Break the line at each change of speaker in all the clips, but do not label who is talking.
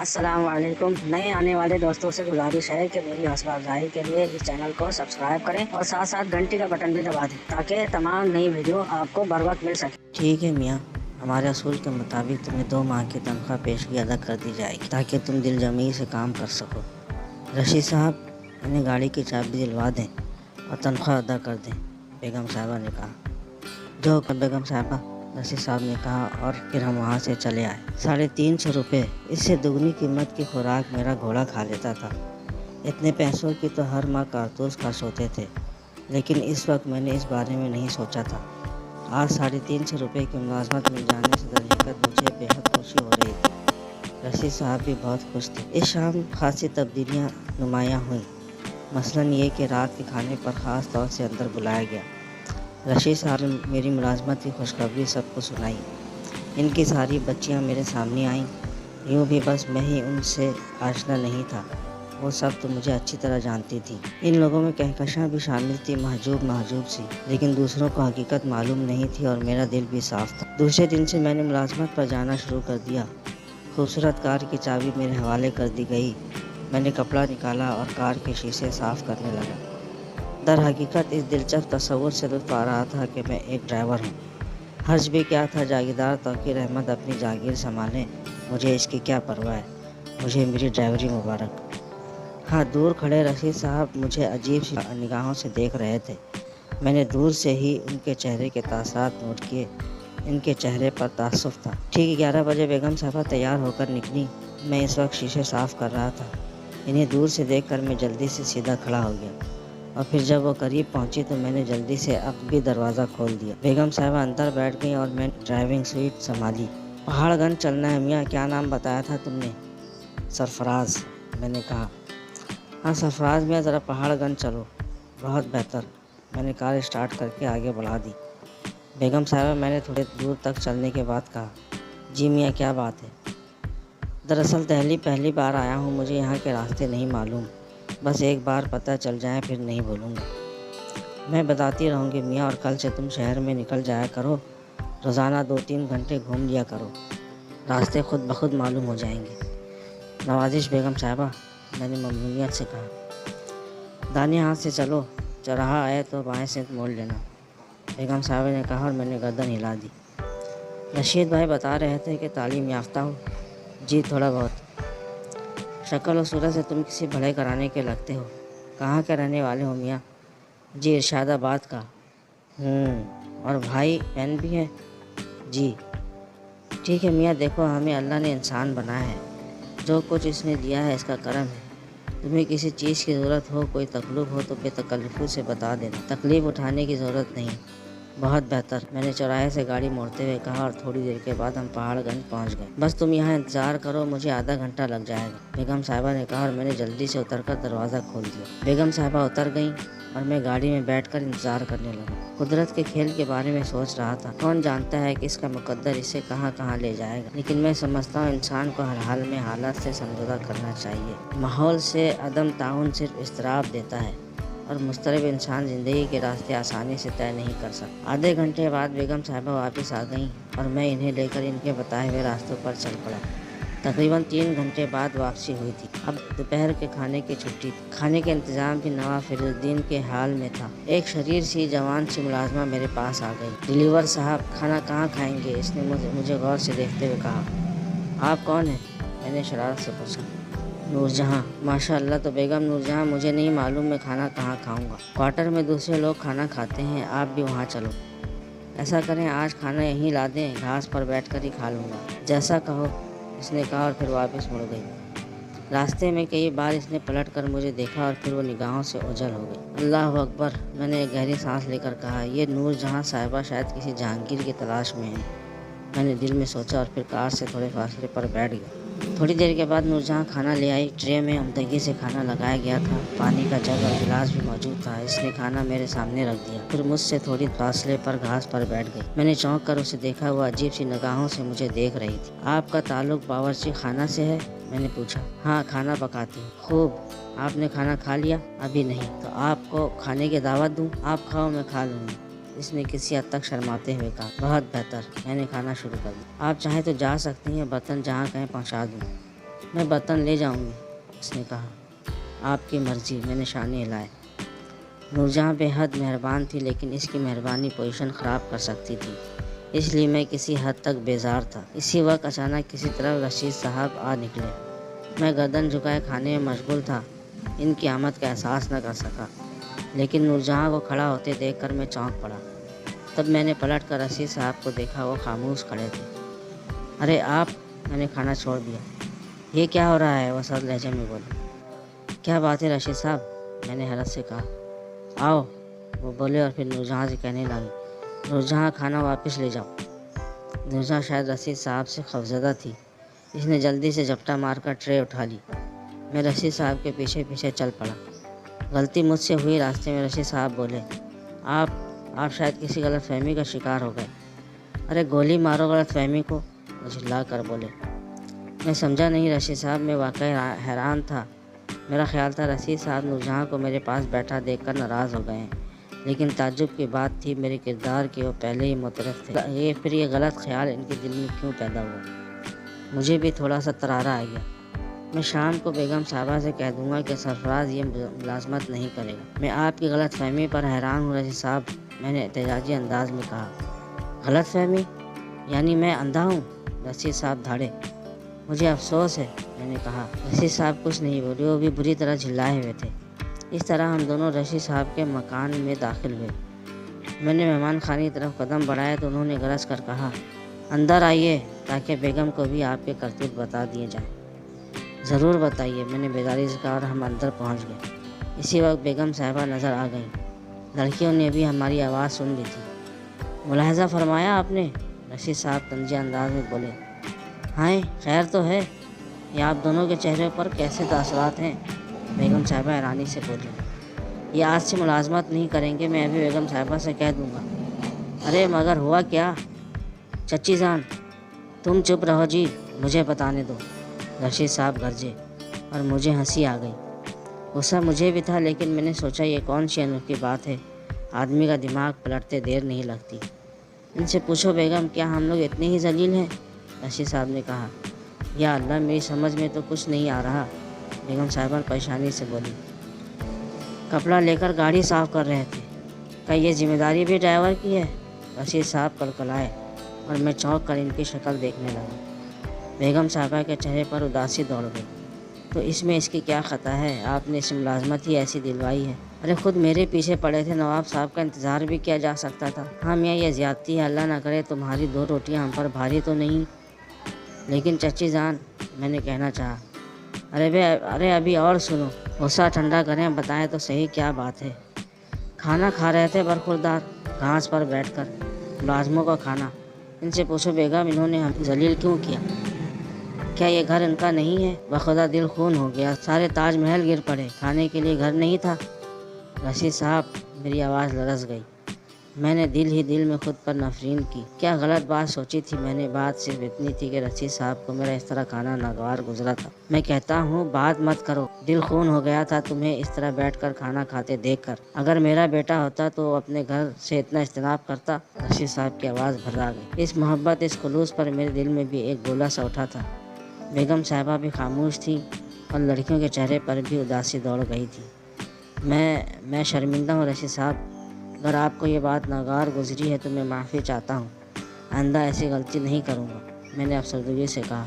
अस्सलाम वालेकुम। नए आने वाले दोस्तों से गुजारिश है कि मेरी हौसला अफजाई के लिए इस चैनल को सब्सक्राइब करें और साथ साथ घंटी का बटन भी दबा दें ताकि तमाम नई वीडियो आपको बर वक्त मिल सके।
ठीक है मियाँ, हमारे असूल के मुताबिक तुम्हें 2 माह की तनख्वाह पेशगी अदा कर दी जाएगी ताकि तुम दिल जमी से काम कर सको। रशीद साहब, इन्हें गाड़ी की चाबी दिलवा दें और तनख्वाह अदा कर दें, बेगम साहबा ने कहा। जो बेगम साहबा, रशीद साहब ने कहा और फिर हम वहाँ से चले आए। 350 रुपये, इससे दुगनी कीमत की खुराक मेरा घोड़ा खा लेता था। इतने पैसों की तो हर माह कारतूस खर्च होते थे, लेकिन इस वक्त मैंने इस बारे में नहीं सोचा था। आज 350 रुपये की मुलाजमत मिल जाने से दरहकीकत मुझे बेहद खुशी हो रही थी। रशीद साहब भी बहुत खुश थे। इस शाम खासी तब्दीलियाँ नुमायाँ हुईं। मसलन ये कि रात के खाने पर ख़ास तौर से अंदर बुलाया गया। रशीद साहब ने मेरी मुलाजमत की खुशखबरी सबको सुनाई। इनकी सारी बच्चियाँ मेरे सामने आईं। यूँ भी बस मैं ही उनसे आशना नहीं था, वो सब तो मुझे अच्छी तरह जानती थी। इन लोगों में कहकशां भी शामिल थी, महजूब सी, लेकिन दूसरों को हकीकत मालूम नहीं थी और मेरा दिल भी साफ था। दूसरे दिन से मैंने मुलाजमत पर जाना शुरू कर दिया। खूबसूरत कार की चाबी मेरे हवाले कर दी गई। मैंने कपड़ा निकाला और कार के शीशे साफ करने लगा। दर हकीकत इस दिलचस्प तस्वुर से लुत्फ़ आ रहा था कि मैं एक ड्राइवर हूँ। हर्ज भी क्या था, जागीरदार तौकीर अहमद अपनी जागीर संभालें, मुझे इसकी क्या परवाह है, मुझे मेरी ड्राइवरी मुबारक। हाँ, दूर खड़े रशीद साहब मुझे अजीब सी निगाहों से देख रहे थे। मैंने दूर से ही उनके चेहरे के तासरात नोट किए। इनके चेहरे पर तासुफ था। ठीक 11 बजे बेगम साहबा तैयार होकर निकली। मैं इस वक्त शीशे साफ़ कर रहा था। इन्हें दूर से देखकर मैं जल्दी से सीधा खड़ा हो गया और फिर जब वो करीब पहुंची तो मैंने जल्दी से अब भी दरवाज़ा खोल दिया। बेगम साहबा अंदर बैठ गई और मैंने ड्राइविंग सीट संभाली। पहाड़गंज चलना है मियाँ, क्या नाम बताया था तुमने? सरफराज, मैंने कहा। हाँ सरफराज मियाँ, ज़रा पहाड़गंज चलो। बहुत बेहतर। मैंने कार स्टार्ट करके आगे बढ़ा दी। बेगम साहबा, मैंने थोड़े दूर तक चलने के बाद कहा। जी मियाँ, क्या बात है? दरअसल दिल्ली पहली बार आया हूँ, मुझे यहाँ के रास्ते नहीं मालूम। बस एक बार पता चल जाए फिर नहीं बोलूँगा। मैं बताती रहूँगी मियाँ, और कल से तुम शहर में निकल जाया करो। रोज़ाना 2-3 घंटे घूम लिया करो, रास्ते खुद ब खुद मालूम हो जाएंगे। नवाजिश बेगम साहबा, मैंने ममनूनियत से कहा। दाहिने हाथ से चलो, चौराहा आए तो बाएं से मोड़ लेना, बेगम साहबा ने कहा और मैंने गर्दन हिला दी। रशीद भाई बता रहे थे कि तालीम याफ्ता हो। जी थोड़ा बहुत। शक्ल और सूरत से तुम किसी बड़े घराने के लगते हो। कहाँ के रहने वाले हो मियाँ? जी इरशादाबाद का। और भाई बहन भी है? जी। ठीक है मियाँ, देखो हमें अल्लाह ने इंसान बनाया है, जो कुछ इसने दिया है इसका करम है। तुम्हें किसी चीज़ की ज़रूरत हो, कोई तकलीफ हो तो बेतकल्लुफ़ी से बता देना, तकलीफ़ उठाने की ज़रूरत नहीं। बहुत बेहतर, मैंने चौराहे से गाड़ी मोड़ते हुए कहा और थोड़ी देर के बाद हम पहाड़गंज पहुंच गए। बस तुम यहाँ इंतज़ार करो, मुझे आधा घंटा लग जाएगा, बेगम साहबा ने कहा और मैंने जल्दी से उतरकर दरवाज़ा खोल दिया। बेगम साहबा उतर गईं और मैं गाड़ी में बैठकर इंतज़ार करने लगा। कुदरत के खेल के बारे में सोच रहा था। कौन जानता है कि इसका मुकद्दर इसे कहाँ कहाँ ले जाएगा, लेकिन मैं समझता हूँ इंसान को हर हाल में हालात से समझौता करना चाहिए। माहौल से अदम ताउन सिर्फ इज़्तिराब देता है और मुस्तरब इंसान ज़िंदगी के रास्ते आसानी से तय नहीं कर सकता। आधे घंटे बाद बेगम साहबा वापस आ गईं और मैं इन्हें लेकर इनके बताए हुए रास्तों पर चल पड़ा। तकरीबन 3 घंटे बाद वापसी हुई थी। अब दोपहर के खाने की छुट्टी थी। खाने के इंतज़ाम भी नवाब फिरोजुद्दीन के हाल में था। एक शरीर सी जवान सी मुलाजमा मेरे पास आ गई। डिलीवर साहब, खाना कहाँ खाएंगे? इसने मुझे गौर से देखते हुए कहा। आप कौन हैं? मैंने शरारत से पूछा। नूरजहाँ। माशाअल्लाह, तो बेगम नूरजहाँ, मुझे नहीं मालूम मैं खाना कहाँ खाऊंगा। क्वार्टर में दूसरे लोग खाना खाते हैं, आप भी वहाँ चलो। ऐसा करें, आज खाना यहीं ला दें, घास पर बैठकर ही खा लूँगा। जैसा कहो, इसने कहा और फिर वापस मुड़ गई। रास्ते में कई बार इसने पलटकर मुझे देखा और फिर वो निगाहों से ओझल हो गई। अल्लाह अकबर, मैंने एक गहरी सांस लेकर कहा। ये नूरजहाँ साहिबा शायद किसी जहांगीर की तलाश में है, मैंने दिल में सोचा और फिर कार से थोड़े फासले पर बैठ गया। थोड़ी देर के बाद नूरजहाँ खाना ले आई। ट्रे में उम्दगी से खाना लगाया गया था। पानी का जग और गिलास भी मौजूद था। इसने खाना मेरे सामने रख दिया, फिर मुझसे थोड़ी फासले पर घास पर बैठ गई। मैंने चौंक कर उसे देखा। वो अजीब सी निगाहों से मुझे देख रही थी। आपका ताल्लुक बावर्ची खाना से है? मैंने पूछा। हाँ, खाना पकाती हूँ। खूब। आपने खाना खा लिया? अभी नहीं। तो आपको खाने की दावत दूँ? आप खाओ, मैं खा लूँगी, इसने किसी हद तक शर्माते हुए कहा। बहुत बेहतर, मैंने खाना शुरू कर दिया। आप चाहें तो जा सकती हैं, बर्तन जहाँ कहें पहुँचा दूँ। मैं बर्तन ले जाऊंगी, उसने कहा। आपकी मर्जी, मैंने शाने हिलाए। नूरजहाँ बेहद मेहरबान थी, लेकिन इसकी मेहरबानी पोजीशन ख़राब कर सकती थी, इसलिए मैं किसी हद तक बेजार था। इसी वक्त अचानक किसी तरफ रशीद साहब आ निकले। मैं गर्दन झुकाए खाने में मशगूल था, इनकी आमद का एहसास न कर सका, लेकिन नूरजहाँ को खड़ा होते देखकर मैं चौंक पड़ा। तब मैंने पलट कर रशीद साहब को देखा, वो खामोश खड़े थे। अरे आप, मैंने खाना छोड़ दिया। ये क्या हो रहा है, वो सर लहजे में बोले। क्या बात है रशीद साहब, मैंने हैरत से कहा। आओ, वो बोले और फिर नूरजहाँ से कहने लगी, नूरजहाँ खाना वापस ले जाओ। नूरजहाँ शायद रशीद साहब से खौफजदा थी, इसने जल्दी से झपटा मारकर ट्रे उठा ली। मैं रशीद साहब के पीछे पीछे चल पड़ा। गलती मुझसे हुई। रास्ते में रशीद साहब बोले, आप शायद किसी गलतफहमी का शिकार हो गए। अरे गोली मारो गलतफहमी को, वो चिल्ला कर बोले। मैं समझा नहीं रशीद साहब, मैं वाकई हैरान था। मेरा ख्याल था रशीद साहब नूरजहाँ को मेरे पास बैठा देखकर नाराज़ हो गए हैं, लेकिन ताज्जुब की बात थी मेरे किरदार की, वो पहले ही मुतरफ थे। फिर ये गलत ख्याल इनके दिल में क्यों पैदा हुआ? मुझे भी थोड़ा सा तरारा आ गया। मैं शाम को बेगम साहबा से कह दूंगा कि सरफराज ये मुलाजमत नहीं करेगा। मैं आपकी गलत फहमी पर हैरान हूँ रशीद साहब, मैंने एहतजाजी अंदाज में कहा। गलत फहमी? यानी मैं अंधा हूँ? रशीद साहब धाड़े। मुझे अफसोस है, मैंने कहा। रशीद साहब कुछ नहीं बोले, वो भी बुरी तरह झिल्लाए हुए थे। इस तरह हम दोनों रशीद साहब के मकान में दाखिल हुए। मैंने मेहमान खाने की तरफ कदम बढ़ाया तो उन्होंने गरज कर कहा, अंदर आइए, ताकि बेगम को भी आपके करतूत बता दिए जाएं। ज़रूर बताइए, मैंने बेदारी से कहा और हम अंदर पहुंच गए। इसी वक्त बेगम साहिबा नज़र आ गईं। लड़कियों ने भी हमारी आवाज़ सुन ली थी। मुलाहजा फरमाया आपने? रशीद साहब तंज़ी अंदाज में बोले। हाँ, खैर तो है। ये आप दोनों के चेहरे पर कैसे तासुरात हैं? बेगम साहिबा हैरानी से बोली। ये आज से मुलाजमत नहीं करेंगे, मैं अभी बेगम साहिबा से कह दूँगा। अरे मगर हुआ क्या? चच्ची जान, तुम चुप रहो जी, मुझे बताने दो, रशीद साहब गरजे और मुझे हंसी आ गई। गुस्सा मुझे भी था, लेकिन मैंने सोचा ये कौन सी अनोखी बात है, आदमी का दिमाग पलटते देर नहीं लगती। इनसे पूछो बेगम, क्या हम लोग इतने ही जलील हैं? रशीद साहब ने कहा। या अल्लाह, मेरी समझ में तो कुछ नहीं आ रहा, बेगम साहिबा परेशानी से बोली। कपड़ा लेकर गाड़ी साफ़ कर रहे थे, क्या ये जिम्मेदारी भी ड्राइवर की है? रशीद साहब कलकलाए और मैं चौंक कर इनकी शक्ल देखने लगा। बेगम साहिबा के चेहरे पर उदासी दौड़ गई। तो इसमें इसकी क्या ख़ता है? आपने इस मुलाजमत ही ऐसी दिलवाई है। अरे खुद मेरे पीछे पड़े थे, नवाब साहब का इंतज़ार भी किया जा सकता था। हाँ मियाँ, ये ज़्यादती है, अल्लाह ना करे तुम्हारी 2 रोटियां हम पर भारी तो नहीं। लेकिन चच्ची जान, मैंने कहना चाहा। अरे अभी और सुनो, गुस्सा ठंडा करें, बताएं तो सही क्या बात है। खाना खा रहे थे बरखुरदार, घास पर बैठकर, मुलाजमों का खाना। इनसे पूछो बेगम, इन्होंने हम जलील क्यों किया? क्या ये घर इनका नहीं है? बखुदा दिल खून हो गया, सारे ताजमहल गिर पड़े, खाने के लिए घर नहीं था। रशीद साहब, मेरी आवाज़ लरस गई। मैंने दिल ही दिल में खुद पर नफरीन की। क्या गलत बात सोची थी मैंने? बात सिर्फ इतनी थी कि रशीद साहब को मेरा इस तरह खाना नागवार गुजरा था। मैं कहता हूँ बात मत करो, दिल खून हो गया था तुम्हें इस तरह बैठकर खाना खाते देखकर। अगर मेरा बेटा होता तो वो अपने घर से इतना इज्तनाब करता? रशीद साहब की आवाज़ भर्रा गई। इस मोहब्बत, इस खुलूस पर मेरे दिल में भी एक गोला सा उठा था। बेगम साहिबा भी खामोश थी और लड़कियों के चेहरे पर भी उदासी दौड़ गई थी। मैं शर्मिंदा हूँ रशीद साहब, अगर आपको ये बात नागवार गुजरी है तो मैं माफ़ी चाहता हूँ, आइंदा ऐसी गलती नहीं करूँगा, मैंने अफसरदगी से कहा।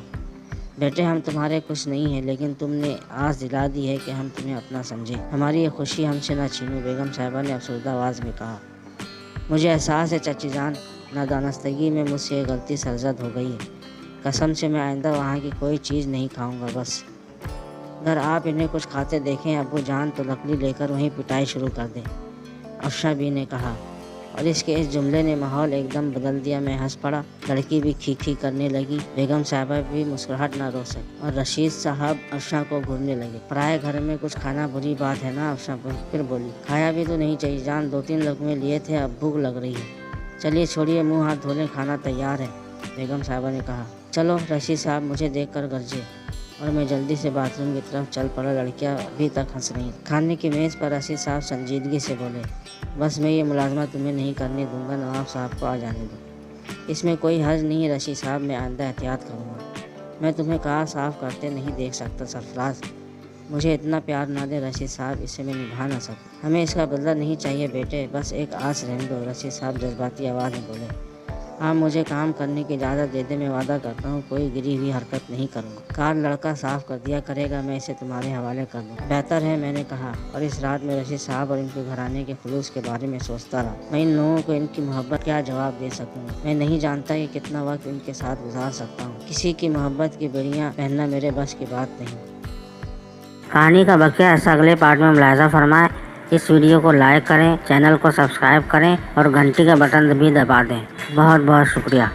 बेटे, हम तुम्हारे कुछ नहीं हैं, लेकिन तुमने आस दिला दी है कि हम तुम्हें अपना समझें। हमारी ये खुशी हमसे ना छीनो, बेगम साहिबा ने अफसरदा आवाज़ में कहा। मुझे एहसास है चच्ची जान, नादानस्तगी में मुझसे ये गलती सरजद हो गई है। कसम से मैं आइंदा वहाँ की कोई चीज़ नहीं खाऊंगा। बस अगर आप इन्हें कुछ खाते देखें अब्बू जान, तो लकड़ी लेकर वहीं पिटाई शुरू कर दें, अफशा बी ने कहा। और इसके इस जुमले ने माहौल एकदम बदल दिया। मैं हंस पड़ा, लड़की भी खी करने लगी, बेगम साहिबा भी मुस्कुराहट ना रोक सकी और रशीद साहब अफशा को घूरने लगे। पराए घर में कुछ खाना बुरी बात है ना? अफशा फिर बोली। खाया भी तो नहीं चाहिए जान, 2-3 लकमे लिए थे, अब भूख लग रही है। चलिए छोड़िए, मुँह हाथ धोलें, खाना तैयार है, बेगम साहिबा ने कहा। चलो, रशीद साहब मुझे देख कर गरजे और मैं जल्दी से बाथरूम की तरफ चल पड़ा। लड़कियां अभी तक हंस रही। खाने की मेज़ पर रशीद साहब संजीदगी से बोले, बस मैं ये मुलाजमत तुम्हें नहीं करने दूंगा, नवाब साहब को आ जाने दो। इसमें कोई हर्ज नहीं रशीद साहब, मैं आइंदा एहतियात करूँगा। मैं तुम्हें कहा साफ करते नहीं देख सकता सरफराज। मुझे इतना प्यार ना दे रशीद साहब, इसे मैं निभा ना सकूं। हमें इसका बदला नहीं चाहिए बेटे, बस एक आस रहने दो, रशीद साहब जज्बाती आवाज़ में बोले। आप मुझे काम करने की इजाज़त दे दे, मैं वादा करता हूँ कोई गिरी हुई हरकत नहीं करूँगा। कार लड़का साफ कर दिया करेगा, मैं इसे तुम्हारे हवाले कर दूँ। बेहतर है, मैंने कहा। और इस रात में रशीद साहब और इनके घराने के खुलूस के बारे में सोचता रहा। मैं इन लोगों को इनकी मोहब्बत क्या जवाब दे सकूँगा। मैं नहीं जानता कि कितना वक्त इनके साथ गुजार सकता हूँ। किसी की मोहब्बत की बेड़ियाँ पहनना मेरे बस की बात नहीं।
कहानी का बकिया ऐसा अगले पार्ट में मुलाहिजा फरमाएं। इस वीडियो को लाइक करें, चैनल को सब्सक्राइब करें और घंटी का बटन भी दबा दें। बहुत बहुत शुक्रिया।